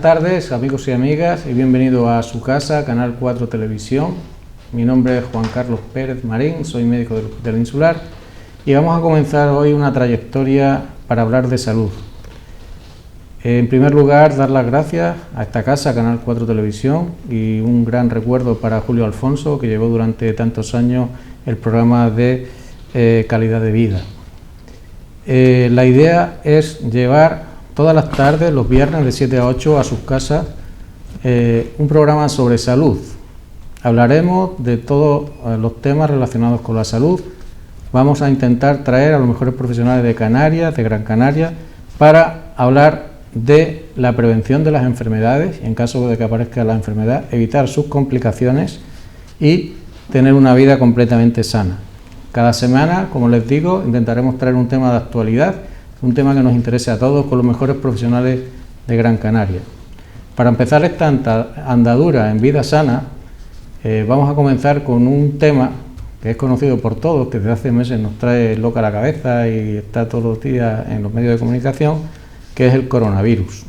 Buenas tardes, amigos y amigas, y bienvenidos a su casa, Canal 4 Televisión. Mi nombre es Juan Carlos Pérez Marín, soy médico del Hospital Insular y vamos a comenzar hoy una trayectoria para hablar de salud. En primer lugar, dar las gracias a esta casa, Canal 4 Televisión, y un gran recuerdo para Julio Alfonso, que llevó durante tantos años el programa de calidad de vida. La idea es llevar todas las tardes, los viernes de 7 a 8 a sus casas, un programa sobre salud. Hablaremos de todos los temas relacionados con la salud. Vamos a intentar traer a los mejores profesionales de Canarias, de Gran Canaria, para hablar de la prevención de las enfermedades, en caso de que aparezca la enfermedad, evitar sus complicaciones y tener una vida completamente sana. Cada semana, como les digo, intentaremos traer un tema de actualidad, un tema que nos interese a todos, con los mejores profesionales de Gran Canaria. Para empezar esta andadura en vida sana, vamos a comenzar con un tema que es conocido por todos, que desde hace meses nos trae loca la cabeza y está todos los días en los medios de comunicación, que es el coronavirus.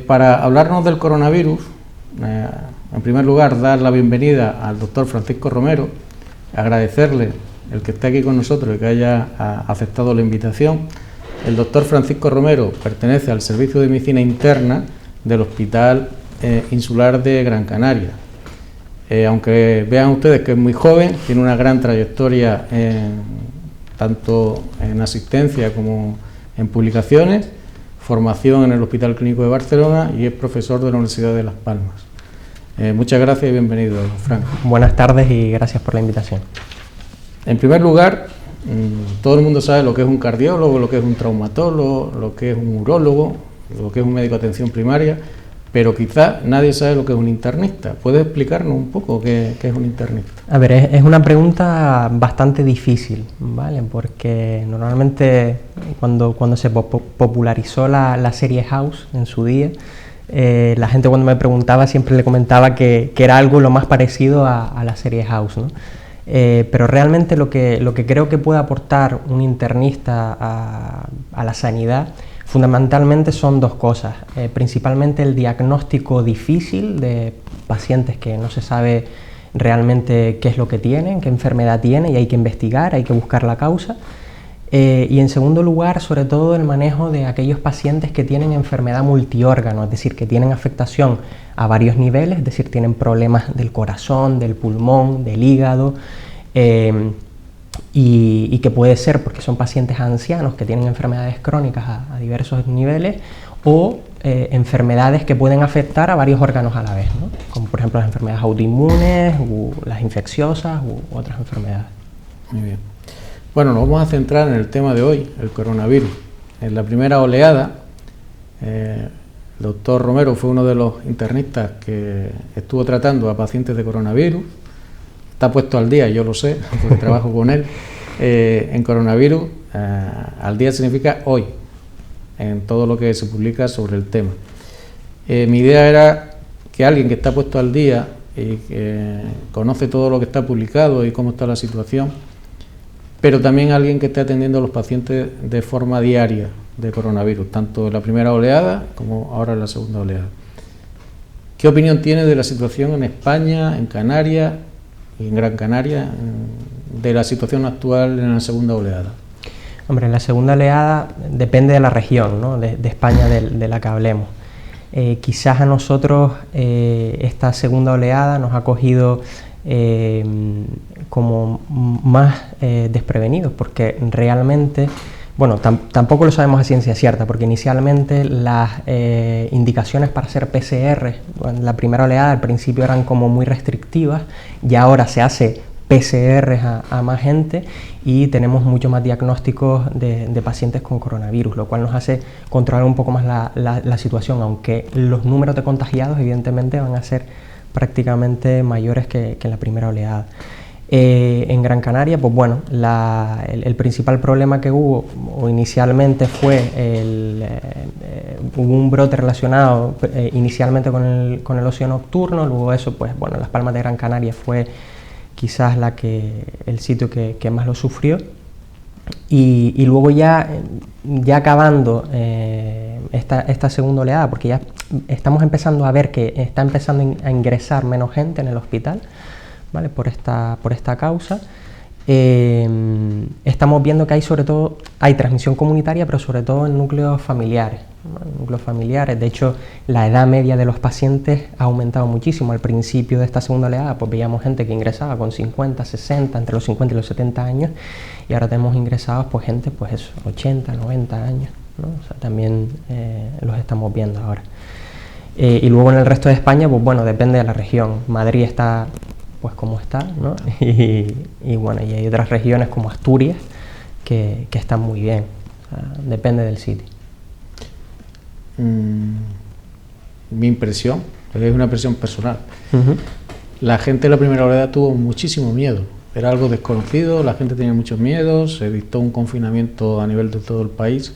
Para hablarnos del coronavirus, en primer lugar, dar la bienvenida al doctor Francisco Romero, agradecerle el que esté aquí con nosotros y que haya aceptado la invitación. El doctor Francisco Romero pertenece al Servicio de Medicina Interna del Hospital Insular de Gran Canaria. Aunque vean ustedes que es muy joven, tiene una gran trayectoria tanto en asistencia como en publicaciones, formación en el Hospital Clínico de Barcelona y es profesor de la Universidad de Las Palmas. Muchas gracias y bienvenido, Frank. Buenas tardes y gracias por la invitación. En primer lugar, todo el mundo sabe lo que es un cardiólogo, lo que es un traumatólogo, lo que es un urólogo, lo que es un médico de atención primaria, pero quizá nadie sabe lo que es un internista. ¿Puedes explicarnos un poco qué es un internista? A ver, es una pregunta bastante difícil, ¿vale? Porque normalmente cuando se popularizó la serie House en su día, la gente cuando me preguntaba siempre le comentaba que era algo lo más parecido a la serie House, ¿no? Pero realmente lo que creo que puede aportar un internista a la sanidad fundamentalmente son dos cosas, principalmente el diagnóstico difícil de pacientes que no se sabe realmente qué es lo que tienen, qué enfermedad tienen y hay que investigar, hay que buscar la causa. Y en segundo lugar, sobre todo el manejo de aquellos pacientes que tienen enfermedad multiórgano, es decir, que tienen afectación a varios niveles, es decir, tienen problemas del corazón, del pulmón, del hígado, y que puede ser porque son pacientes ancianos que tienen enfermedades crónicas a diversos niveles o enfermedades que pueden afectar a varios órganos a la vez, ¿no? Como por ejemplo las enfermedades autoinmunes, las infecciosas u otras enfermedades. Muy bien. Bueno, nos vamos a centrar en el tema de hoy, el coronavirus. En la primera oleada, el doctor Romero fue uno de los internistas que estuvo tratando a pacientes de coronavirus. Está puesto al día, yo lo sé, porque trabajo con él. En coronavirus, al día significa hoy, en todo lo que se publica sobre el tema. Mi idea era que alguien que está puesto al día y que conoce todo lo que está publicado y cómo está la situación, pero también alguien que esté atendiendo a los pacientes de forma diaria de coronavirus, tanto en la primera oleada como ahora en la segunda oleada. ¿Qué opinión tiene de la situación en España, en Canarias y en Gran Canaria, de la situación actual en la segunda oleada? Hombre, en la segunda oleada depende de la región, ¿no? de España de la que hablemos. Quizás a nosotros esta segunda oleada nos ha cogido como más desprevenidos, porque realmente, bueno, tampoco lo sabemos a ciencia cierta, porque inicialmente las indicaciones para hacer PCR en la primera oleada al principio eran como muy restrictivas y ahora se hace PCR a más gente y tenemos mucho más diagnósticos de pacientes con coronavirus, lo cual nos hace controlar un poco más la situación, aunque los números de contagiados evidentemente van a ser prácticamente mayores que en la primera oleada. En Gran Canaria, pues bueno, el principal problema que hubo inicialmente fue hubo un brote relacionado inicialmente con el ocio nocturno, luego eso, pues bueno, Las Palmas de Gran Canaria fue quizás el sitio que más lo sufrió. Y luego ya acabando esta segunda oleada, porque ya estamos empezando a ver que está empezando a ingresar menos gente en el hospital, ¿vale? Por esta causa. Estamos viendo que hay transmisión comunitaria, pero sobre todo en núcleos familiares, ¿no? Núcleos familiares. De hecho, la edad media de los pacientes ha aumentado muchísimo. Al principio de esta segunda oleada, pues veíamos gente que ingresaba con 50, 60, entre los 50 y los 70 años, y ahora tenemos ingresados pues gente, pues eso, 80, 90 años, ¿no? O sea, también los estamos viendo ahora. Y luego en el resto de España, pues bueno, depende de la región. Madrid está pues como está, ¿no? Y bueno, y hay otras regiones como Asturias que están muy bien, o sea, depende del sitio. Mi impresión, es una impresión personal, la gente en la primera oleada tuvo muchísimo miedo, era algo desconocido, la gente tenía muchos miedos, se dictó un confinamiento a nivel de todo el país,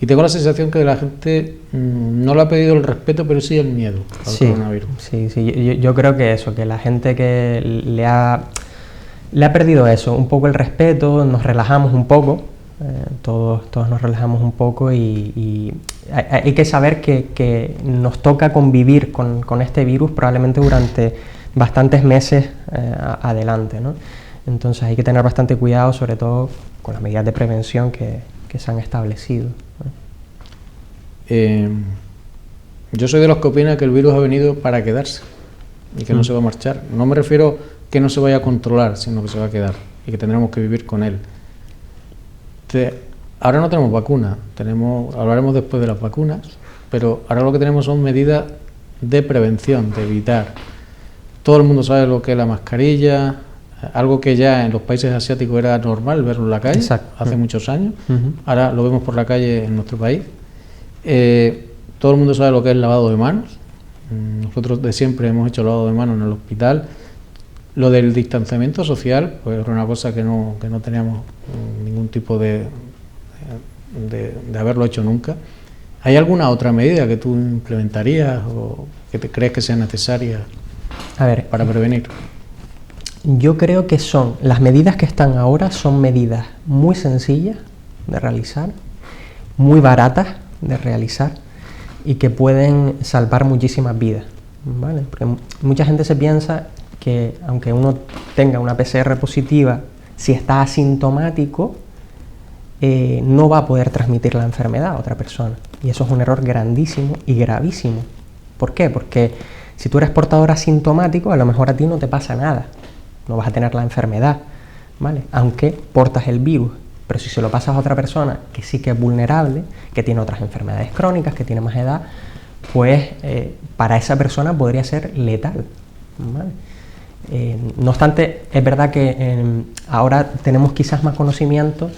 y tengo la sensación que la gente no le ha pedido el respeto, pero sí el miedo al coronavirus. Sí, yo creo que eso, que la gente que le ha perdido eso, un poco el respeto, nos relajamos un poco, todos nos relajamos un poco, y hay que saber que nos toca convivir con este virus probablemente durante bastantes meses adelante, ¿no? Entonces hay que tener bastante cuidado, sobre todo con las medidas de prevención que se han establecido. Yo soy de los que opina que el virus ha venido para quedarse y que no se va a marchar. No me refiero que no se vaya a controlar, sino que se va a quedar y que tendremos que vivir con él. Ahora no tenemos vacuna, hablaremos después de las vacunas, pero ahora lo que tenemos son medidas de prevención, de evitar. Todo el mundo sabe lo que es la mascarilla, algo que ya en los países asiáticos era normal verlo en la calle. Exacto. Hace muchos años. Ahora lo vemos por la calle en nuestro país. Todo el mundo sabe lo que es lavado de manos. Nosotros de siempre hemos hecho lavado de manos en el hospital. Lo del distanciamiento social, pues era una cosa que no teníamos ningún tipo de haberlo hecho nunca. ¿Hay alguna otra medida que tú implementarías o que te crees que sea necesaria para prevenir? Yo creo que las medidas que están ahora son medidas muy sencillas de realizar, muy baratas de realizar y que pueden salvar muchísimas vidas, ¿vale? Porque mucha gente se piensa que aunque uno tenga una PCR positiva, si está asintomático, no va a poder transmitir la enfermedad a otra persona. Y eso es un error grandísimo y gravísimo. ¿Por qué? Porque si tú eres portador asintomático, a lo mejor a ti no te pasa nada, no vas a tener la enfermedad, ¿vale? Aunque portas el virus. Pero si se lo pasas a otra persona que sí que es vulnerable, que tiene otras enfermedades crónicas, que tiene más edad, pues para esa persona podría ser letal, ¿vale? No obstante, es verdad que ahora tenemos quizás más conocimiento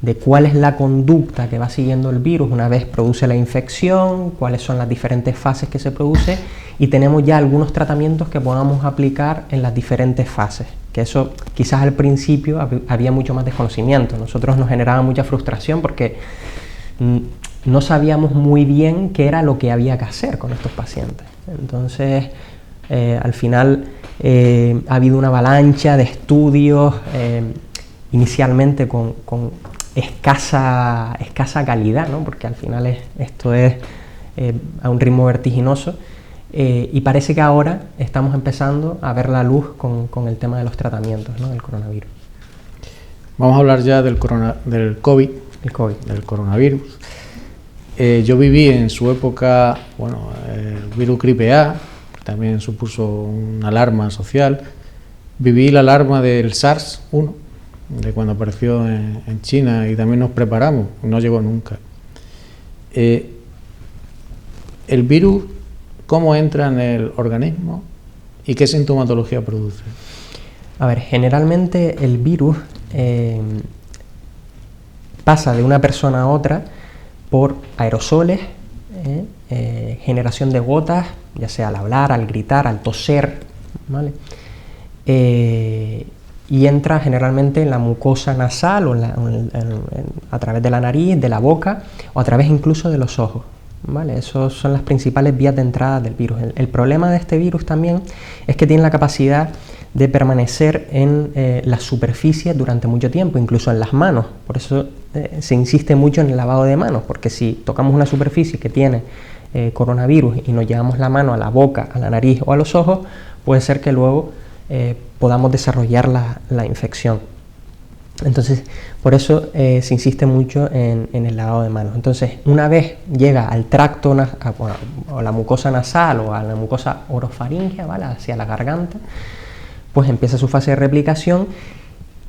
de cuál es la conducta que va siguiendo el virus una vez produce la infección, cuáles son las diferentes fases que se produce, y tenemos ya algunos tratamientos que podamos aplicar en las diferentes fases, que eso quizás al principio había mucho más desconocimiento. Nosotros nos generaba mucha frustración porque no sabíamos muy bien qué era lo que había que hacer con estos pacientes. Entonces, al final ha habido una avalancha de estudios, inicialmente con escasa calidad, ¿no? Porque al final esto es a un ritmo vertiginoso, y parece que ahora estamos empezando a ver la luz con el tema de los tratamientos, ¿no? Del coronavirus. Vamos a hablar ya del COVID, del coronavirus. Yo viví en su época, el virus gripe A, que también supuso una alarma social. Viví la alarma del SARS-1, de cuando apareció en China, y también nos preparamos, no llegó nunca. El virus, ¿cómo entra en el organismo y qué sintomatología produce? A ver, generalmente el virus pasa de una persona a otra por aerosoles, generación de gotas, ya sea al hablar, al gritar, al toser, ¿vale? Y entra generalmente en la mucosa nasal o a través de la nariz, de la boca o a través incluso de los ojos, ¿vale? Esas son las principales vías de entrada del virus. El problema de este virus también es que tiene la capacidad de permanecer en la superficie durante mucho tiempo, incluso en las manos. Por eso se insiste mucho en el lavado de manos, porque si tocamos una superficie que tiene coronavirus y nos llevamos la mano a la boca, a la nariz o a los ojos, puede ser que luego podamos desarrollar la infección. Entonces, por eso se insiste mucho en el lavado de manos. Entonces, una vez llega al tracto, a la mucosa nasal o a la mucosa orofaringea, ¿vale?, hacia la garganta, pues empieza su fase de replicación.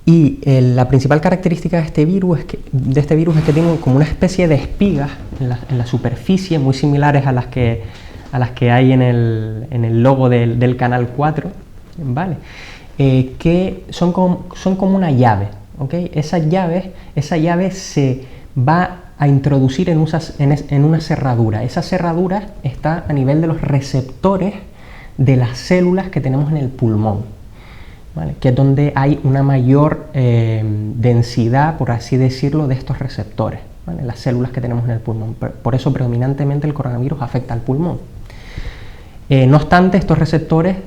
Y la principal característica de este virus es que tiene como una especie de espigas en la superficie, muy similares a las que hay en el logo del Canal 4, ¿vale? Que son como una llave, ¿ok? Esa llave se va a introducir en una cerradura. Esa cerradura está a nivel de los receptores de las células que tenemos en el pulmón, ¿vale?, que es donde hay una mayor densidad, por así decirlo, de estos receptores, ¿vale?, las células que tenemos en el pulmón. Por eso predominantemente el coronavirus afecta al pulmón. No obstante, estos receptores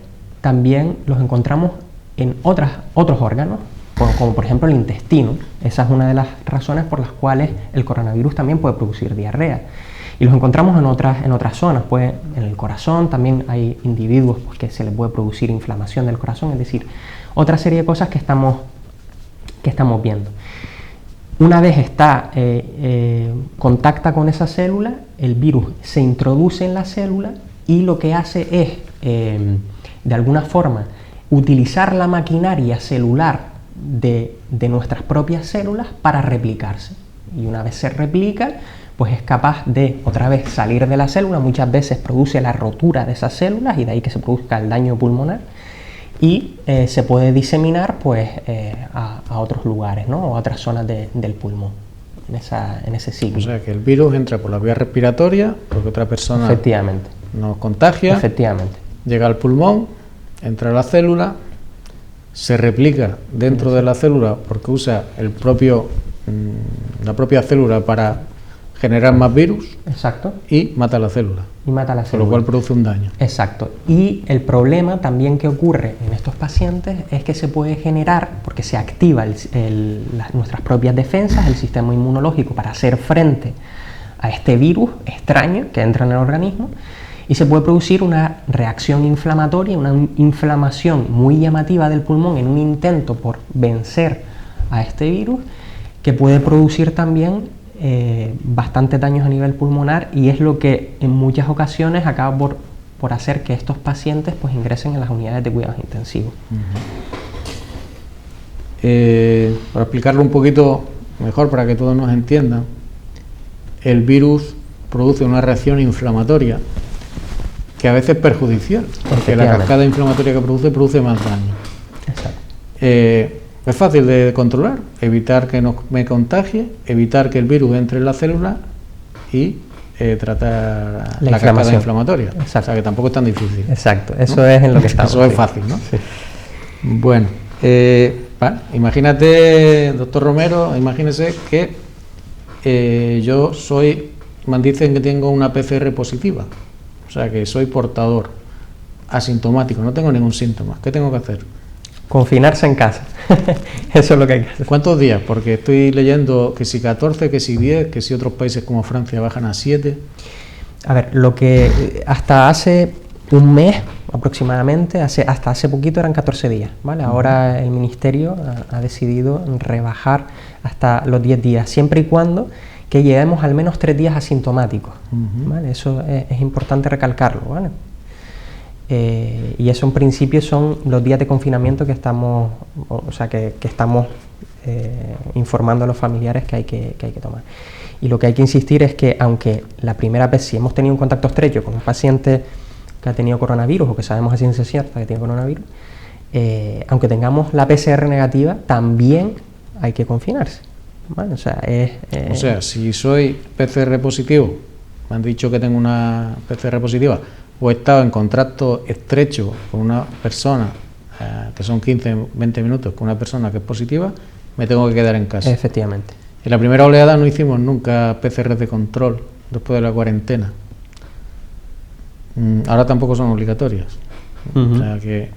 también los encontramos en otros órganos, como por ejemplo el intestino. Esa es una de las razones por las cuales el coronavirus también puede producir diarrea. Y los encontramos en otras zonas, pues en el corazón también hay individuos pues, que se les puede producir inflamación del corazón, es decir, otra serie de cosas que estamos viendo. Una vez contacta con esa célula, el virus se introduce en la célula y lo que hace es, de alguna forma, utilizar la maquinaria celular de nuestras propias células para replicarse. Y una vez se replica, pues es capaz de otra vez salir de la célula. Muchas veces produce la rotura de esas células y de ahí que se produzca el daño pulmonar y se puede diseminar pues a otros lugares, ¿no?, o a otras zonas del pulmón en ese ciclo. O sea que el virus entra por la vía respiratoria porque otra persona efectivamente nos contagia, efectivamente, llega al pulmón, entra a la célula, se replica dentro de la célula porque usa la propia célula para generar más virus. Exacto. Y mata la célula. Con lo cual produce un daño. Exacto. Y el problema también que ocurre en estos pacientes es que se puede generar, porque se activa nuestras propias defensas, el sistema inmunológico, para hacer frente a este virus extraño que entra en el organismo, y se puede producir una reacción inflamatoria, una inflamación muy llamativa del pulmón en un intento por vencer a este virus, que puede producir también bastantes daños a nivel pulmonar, y es lo que en muchas ocasiones acaba por hacer que estos pacientes pues ingresen en las unidades de cuidados intensivos. Para explicarlo un poquito mejor, para que todos nos entiendan, el virus produce una reacción inflamatoria que a veces es perjudicial, porque la cascada inflamatoria que produce más daño. Exacto. Es fácil de controlar, evitar que me contagie, evitar que el virus entre en la célula y tratar la cascada inflamatoria. Exacto. O sea que tampoco es tan difícil. Exacto, eso es en lo que estamos. Eso es fácil, ¿no? Sí. Bueno, imagínate, doctor Romero, imagínese que me dicen que tengo una PCR positiva, o sea que soy portador, asintomático, no tengo ningún síntoma. ¿Qué tengo que hacer? Confinarse en casa. Eso es lo que hay que hacer. ¿Cuántos días? Porque estoy leyendo que si 14, que si 10, que si otros países como Francia bajan a 7. A ver, lo que hasta hace un mes aproximadamente, hasta hace poquito eran 14 días, ¿vale? Ahora el Ministerio ha decidido rebajar hasta los 10 días, siempre y cuando que lleguemos al menos 3 días asintomáticos, ¿vale? Eso es importante recalcarlo, ¿vale? Y eso en principio son los días de confinamiento que estamos, que estamos informando a los familiares que hay que tomar. Y lo que hay que insistir es que aunque la primera vez, si hemos tenido un contacto estrecho con un paciente que ha tenido coronavirus o que sabemos a ciencia cierta que tiene coronavirus, aunque tengamos la PCR negativa, también hay que confinarse, ¿vale? O sea, si soy PCR positivo, me han dicho que tengo una PCR positiva, o he estado en contacto estrecho con una persona, que son 15-20 minutos, con una persona que es positiva, me tengo que quedar en casa. Efectivamente. En la primera oleada no hicimos nunca PCR de control después de la cuarentena. Ahora tampoco son obligatorias. O sea que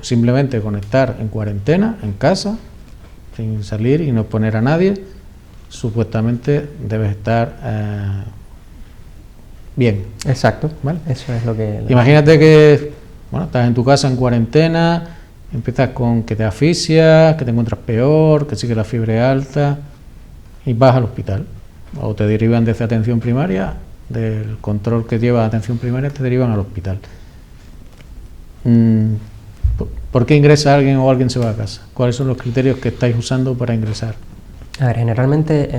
simplemente con estar en cuarentena, en casa, sin salir y no exponer a nadie, supuestamente debes estar bien. Exacto, ¿vale? Eso es lo que... Imagínate que estás en tu casa en cuarentena, empiezas con que te asfixias, que te encuentras peor, que sigue la fiebre alta y vas al hospital. O te derivan desde atención primaria, del control que lleva atención primaria, te derivan al hospital. ¿Por qué ingresa alguien o alguien se va a casa? ¿Cuáles son los criterios que estáis usando para ingresar? A ver, generalmente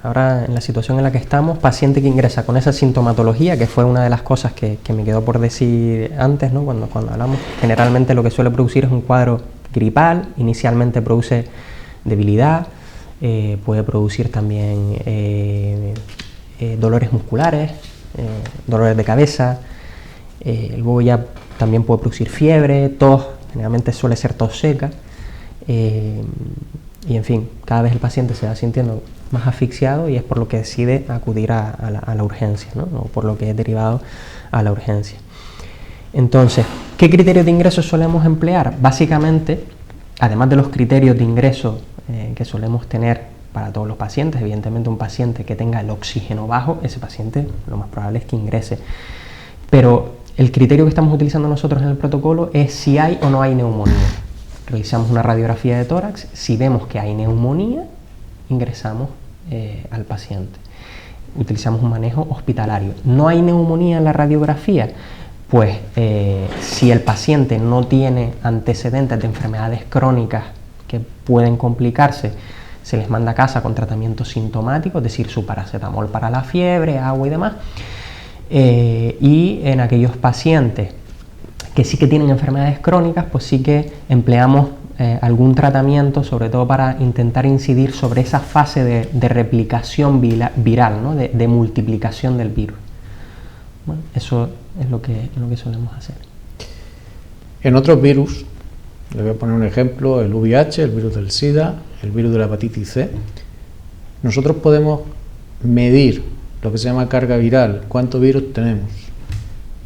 ahora en la situación en la que estamos, paciente que ingresa con esa sintomatología, que fue una de las cosas que me quedó por decir antes, ¿no? Cuando hablamos, generalmente lo que suele producir es un cuadro gripal, inicialmente produce debilidad, puede producir también dolores musculares, dolores de cabeza, luego ya también puede producir fiebre, tos, generalmente suele ser tos seca, y en fin, cada vez el paciente se va sintiendo más asfixiado y es por lo que decide acudir a la urgencia, ¿no? O por lo que es derivado a la urgencia. Entonces, ¿qué criterios de ingreso solemos emplear? Básicamente, además de los criterios de ingreso que solemos tener para todos los pacientes, evidentemente un paciente que tenga el oxígeno bajo, ese paciente lo más probable es que ingrese. Pero el criterio que estamos utilizando nosotros en el protocolo es si hay o no hay neumonía. Realizamos una radiografía de tórax, si vemos que hay neumonía, ingresamos al paciente. Utilizamos un manejo hospitalario. ¿No hay neumonía en la radiografía? Pues si el paciente no tiene antecedentes de enfermedades crónicas que pueden complicarse, se les manda a casa con tratamiento sintomático, es decir, su paracetamol para la fiebre, agua y demás. Y en aquellos pacientes que sí que tienen enfermedades crónicas, pues sí que empleamos algún tratamiento, sobre todo para intentar incidir sobre esa fase de replicación viral, ¿no? de multiplicación del virus. Bueno, eso es lo que solemos hacer. En otros virus, le voy a poner un ejemplo, el VIH, el virus del SIDA, el virus de la hepatitis C, nosotros podemos medir lo que se llama carga viral, cuánto virus tenemos.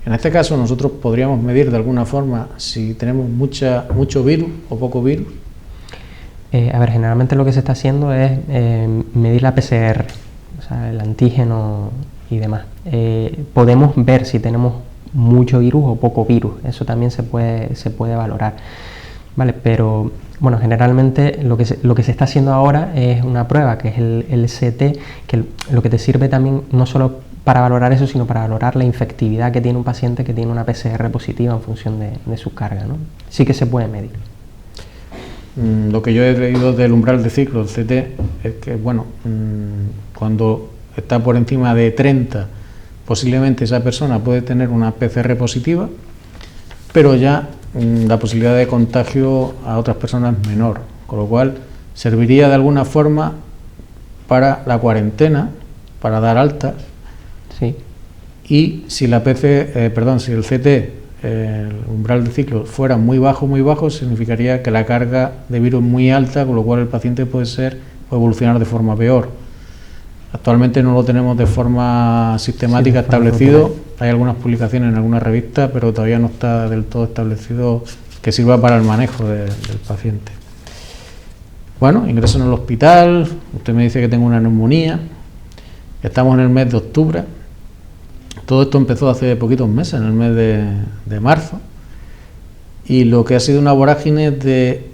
En este caso nosotros podríamos medir de alguna forma si tenemos mucho virus o poco virus. A ver, generalmente lo que se está haciendo es medir la PCR, o sea, el antígeno y demás. Podemos ver si tenemos mucho virus o poco virus, eso también se puede valorar, ¿vale? Pero bueno, generalmente lo que se está haciendo ahora es una prueba que es el CT, que lo que te sirve también no solo para valorar eso, sino para valorar la infectividad que tiene un paciente que tiene una PCR positiva en función de su carga, ¿no? Sí que se puede medir. Lo que yo he leído del umbral de ciclo, el CT, es que cuando está por encima de 30, posiblemente esa persona puede tener una PCR positiva, pero ya la posibilidad de contagio a otras personas es menor, con lo cual serviría de alguna forma para la cuarentena, para dar alta. Sí. Y si si el CT, el umbral de ciclo, fuera muy bajo, significaría que la carga de virus es muy alta, con lo cual el paciente puede evolucionar de forma peor. Actualmente no lo tenemos de forma sistemática establecido. Hay algunas publicaciones en algunas revistas, pero todavía no está del todo establecido que sirva para el manejo del paciente. Bueno, ingreso en el hospital, usted me dice que tengo una neumonía, estamos en el mes de octubre. Todo esto empezó hace poquitos meses, en el mes de marzo, y lo que ha sido una vorágine de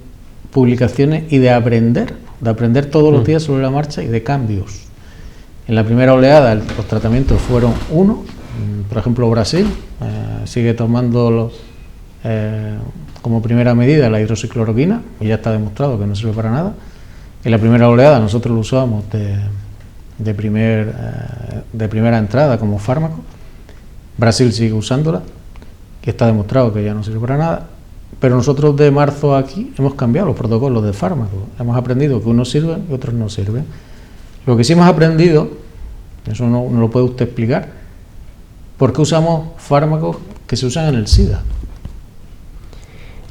publicaciones y de aprender todos los días sobre la marcha y de cambios. En la primera oleada los tratamientos fueron por ejemplo Brasil sigue tomando como primera medida la hidroxicloroquina, y ya está demostrado que no sirve para nada. En la primera oleada nosotros lo usábamos de primera entrada como fármaco. Brasil sigue usándola, que está demostrado que ya no sirve para nada, pero nosotros de marzo aquí hemos cambiado los protocolos de fármacos, hemos aprendido que unos sirven y otros no sirven. Lo que sí hemos aprendido, eso no lo puede usted explicar, ¿por qué usamos fármacos que se usan en el SIDA?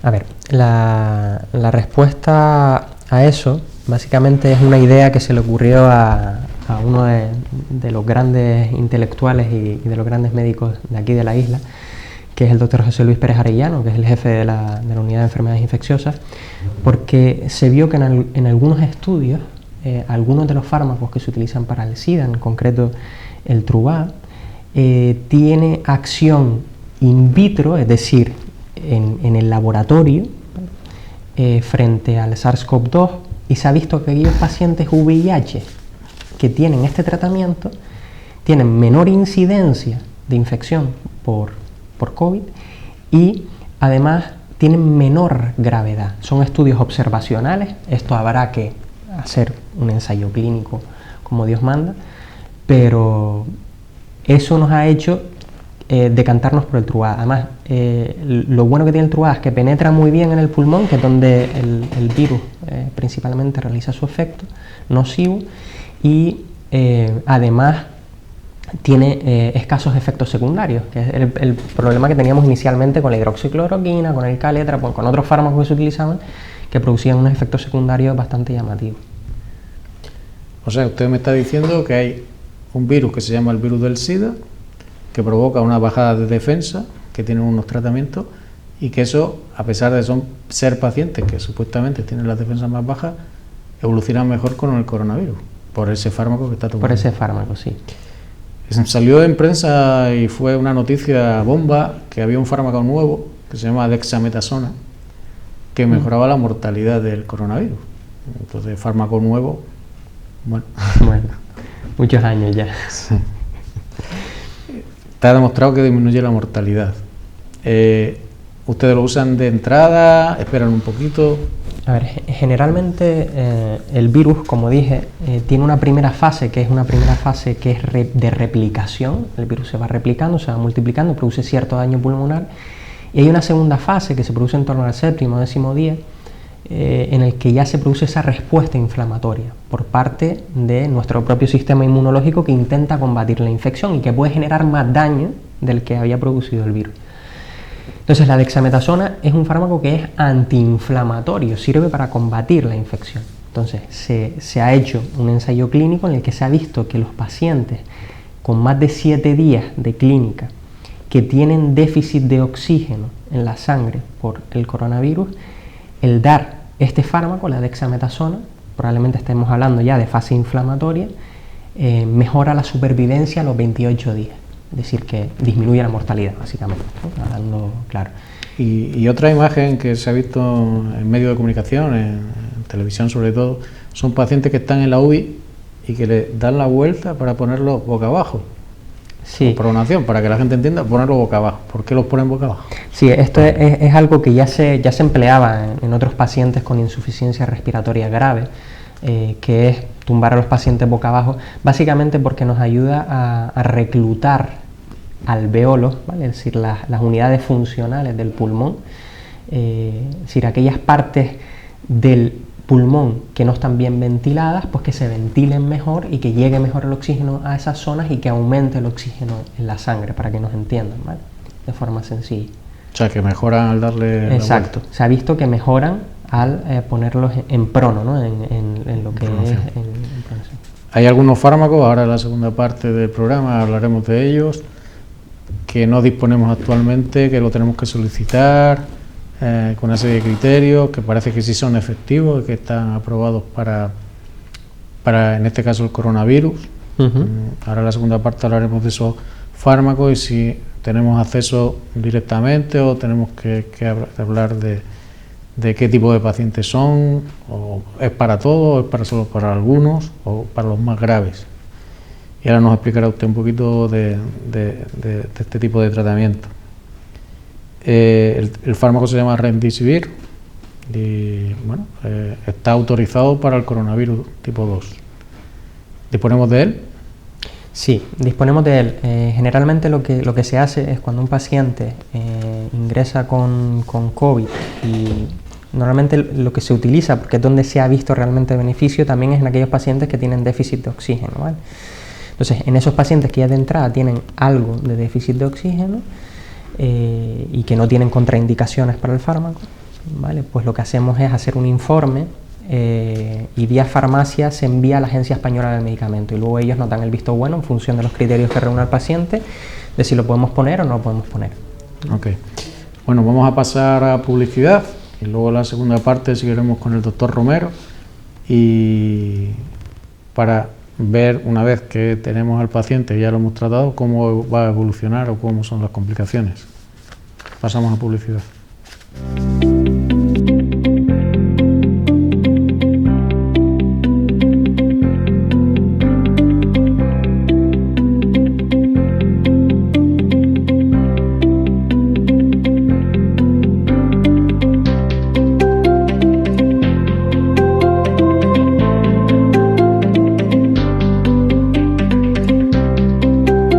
A ver, la respuesta a eso básicamente es una idea que se le ocurrió a uno de los grandes intelectuales y de los grandes médicos de aquí de la isla, que que es el doctor José Luis Pérez Arellano, que es el jefe de la unidad de enfermedades infecciosas, porque se vio que en algunos estudios, algunos de los fármacos que se utilizan para el SIDA, en concreto el Truvada, tiene acción in vitro, es decir, en el laboratorio, frente al SARS-CoV-2, y se ha visto que aquellos pacientes VIH que tienen este tratamiento tienen menor incidencia de infección por COVID y además tienen menor gravedad. Son estudios observacionales, esto habrá que hacer un ensayo clínico como Dios manda, pero eso nos ha hecho decantarnos por el Truvada. Además, lo bueno que tiene el Truvada es que penetra muy bien en el pulmón, que es donde el virus principalmente realiza su efecto nocivo, y además tiene escasos efectos secundarios, que es el problema que teníamos inicialmente con la hidroxicloroquina, con el Caletra, con otros fármacos que se utilizaban, que producían unos efectos secundarios bastante llamativos. O sea, usted me está diciendo que hay un virus que se llama el virus del SIDA, que provoca una bajada de defensa, que tienen unos tratamientos, y que eso, a pesar de ser pacientes que supuestamente tienen las defensas más bajas, evolucionan mejor con el coronavirus, por ese fármaco que está tomando. Por ese fármaco, sí. Salió en prensa y fue una noticia bomba que había un fármaco nuevo que se llama dexametasona, que mejoraba la mortalidad del coronavirus. Entonces, fármaco nuevo, bueno, muchos años ya. Sí. Está demostrado que disminuye la mortalidad. ¿Ustedes lo usan de entrada? ¿Esperan un poquito? A ver, generalmente el virus, como dije, tiene una primera fase que es de replicación. El virus se va replicando, se va multiplicando, produce cierto daño pulmonar. Y hay una segunda fase que se produce en torno al 7º o 10º día, en el que ya se produce esa respuesta inflamatoria por parte de nuestro propio sistema inmunológico, que intenta combatir la infección y que puede generar más daño del que había producido el virus. Entonces, la dexametasona es un fármaco que es antiinflamatorio, sirve para combatir la infección. Entonces, se ha hecho un ensayo clínico en el que se ha visto que los pacientes con más de 7 días de clínica que tienen déficit de oxígeno en la sangre por el coronavirus, el dar este fármaco, la dexametasona, probablemente estemos hablando ya de fase inflamatoria, mejora la supervivencia a los 28 días. Es decir, que disminuye la mortalidad, básicamente, ¿no? Hablando claro. Y otra imagen que se ha visto en medios de comunicación, en televisión sobre todo, son pacientes que están en la UBI y que le dan la vuelta para ponerlo boca abajo. Sí. Por pronación, para que la gente entienda, ponerlo boca abajo. ¿Por qué los ponen boca abajo? Sí, esto es algo que ya se empleaba en otros pacientes con insuficiencia respiratoria grave, que es tumbar a los pacientes boca abajo, básicamente porque nos ayuda a reclutar alvéolos, ¿vale? Es decir, las unidades funcionales del pulmón, es decir, aquellas partes del pulmón que no están bien ventiladas, pues que se ventilen mejor y que llegue mejor el oxígeno a esas zonas y que aumente el oxígeno en la sangre, para que nos entiendan, ¿vale? De forma sencilla. O sea, que mejoran al darle. Exacto, se ha visto que mejoran al ponerlos en prono, ¿no? en lo que es en pronación. Hay algunos fármacos, ahora en la segunda parte del programa hablaremos de ellos, que no disponemos actualmente, que lo tenemos que solicitar con una serie de criterios, que parece que sí son efectivos, que están aprobados para en este caso el coronavirus. Ahora en la segunda parte hablaremos de esos fármacos y si tenemos acceso directamente o tenemos que hablar de qué tipo de pacientes son, o es para todos, o es para solo para algunos, o para los más graves. Y ahora nos explicará usted un poquito de este tipo de tratamiento. El fármaco se llama Remdesivir y bueno, está autorizado para el coronavirus tipo 2. ¿Disponemos de él? Sí, disponemos de él. Generalmente lo que se hace es cuando un paciente ingresa con COVID, y normalmente lo que se utiliza, porque es donde se ha visto realmente beneficio, también es en aquellos pacientes que tienen déficit de oxígeno, ¿vale? Entonces, en esos pacientes que ya de entrada tienen algo de déficit de oxígeno y que no tienen contraindicaciones para el fármaco, ¿vale? Pues lo que hacemos es hacer un informe y vía farmacia se envía a la Agencia Española del Medicamento y luego ellos nos dan el visto bueno en función de los criterios que reúne el paciente de si lo podemos poner o no lo podemos poner. Ok. Bueno, vamos a pasar a publicidad y luego la segunda parte seguiremos con el doctor Romero y para ver, una vez que tenemos al paciente y ya lo hemos tratado, cómo va a evolucionar o cómo son las complicaciones. Pasamos a publicidad.